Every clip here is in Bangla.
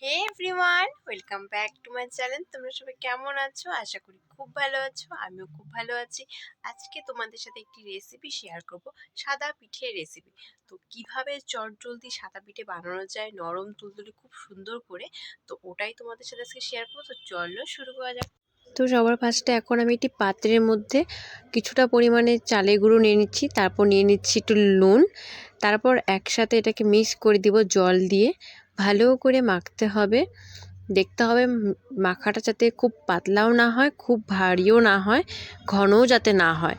Hey everyone, welcome back to my channel. তোমরা সবাই কেমন আছো? আশা করি খুব ভালো আছো। আমিও খুব ভালো আছি। আজকে তোমাদের সাথে একটি রেসিপি শেয়ার করব, সাদা পিঠের রেসিপি। তো কিভাবে চটজলদি সাদা পিঠে বানানো যায় নরম তুলতুলে খুব সুন্দর করে, তো ওটাই তোমাদের সাথে আজকে শেয়ার করবো। তো চলো শুরু করা যাক। তো সবার ফার্স্টে এখন আমি একটি পাত্রের মধ্যে কিছুটা পরিমাণে চালের গুঁড়ো নিয়ে নিচ্ছি, তারপর নিয়ে নিচ্ছি একটু নুন, তারপর একসাথে এটাকে মিক্স করে দিব জল দিয়ে। ভালো করে মাখতে হবে, দেখতে হবে মাখাটা যাতে খুব পাতলাও না হয়, খুব ভারীও না হয়, ঘনও যাতে না হয়।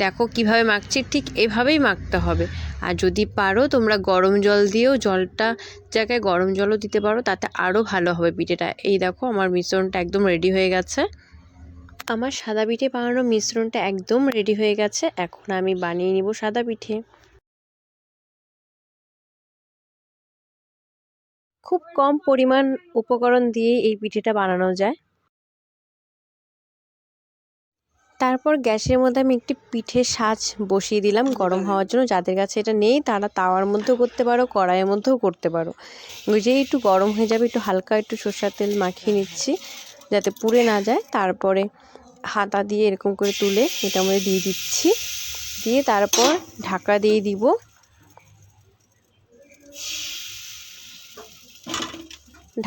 দেখো কিভাবে মাখছি, ঠিক এভাবেই মাখতে হবে। আর যদি পারো তোমরা গরম জল দিয়েও, জলটা জায়গায় গরম জলও দিতে পারো, তাতে আরও ভালো হবে পিঠেটা। এই দেখো আমার মিশ্রণটা একদম রেডি হয়ে গেছে। আমার সাদা পিঠে বানানোর মিশ্রণটা একদম রেডি হয়ে গেছে। এখন আমি বানিয়ে নিব সাদা পিঠে। খুব কম পরিমাণ উপকরণ দিয়ে এই পিঠেটা বানানো যায়। তারপর গ্যাসের মধ্যে আমি একটি পিঠের সাজ বসিয়ে দিলাম গরম হওয়ার জন্য। যাদের কাছে এটা নেই তারা তাওয়ার মধ্যেও করতে পারো, কড়াইয়ের মধ্যেও করতে পারো। যেই একটু গরম হয়ে যাবে, একটু হালকা একটু সরষের তেল মাখিয়ে নিচ্ছি যাতে পুড়ে না যায়। তারপরে হাতা দিয়ে এরকম করে তুলে এটা মধ্যে দিয়ে দিচ্ছি, দিয়ে তারপর ঢাকা দিয়ে দিব।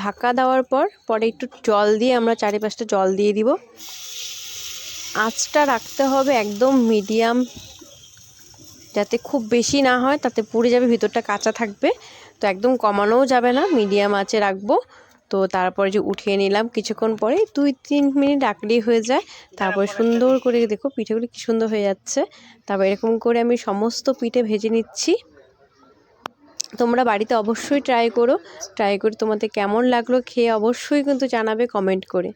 ঢাকা দেওয়ার পরে একটু জল দিয়ে আমরা চারিপাশটা জল দিয়ে দিব। আঁচটা রাখতে হবে একদম মিডিয়াম, যাতে খুব বেশি না হয়, তাতে পুড়ে যাবে, ভিতরটা কাঁচা থাকবে। তো একদম কমানোও যাবে না, মিডিয়াম আঁচে রাখবো। তো তারপরে যে উঠিয়ে নিলাম, কিছুক্ষণ পরে 2-3 মিনিট রাখলেই হয়ে যায়। তারপরে সুন্দর করে দেখো পিঠেগুলো কি সুন্দর হয়ে যাচ্ছে। তারপর এরকম করে আমি সমস্ত পিঠে ভেজে নিচ্ছি। তোমরা বাড়িতে অবশ্যই ট্রাই করে তোমাদের কেমন লাগলো খেয়ে অবশ্যই কিন্তু জানাবে কমেন্ট করে।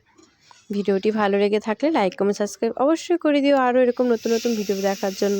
ভিডিওটি ভালো লেগে থাকলে লাইক, কমেন্ট, সাবস্ক্রাইব অবশ্যই করে দিও আরও এরকম নতুন নতুন ভিডিও দেখার জন্য।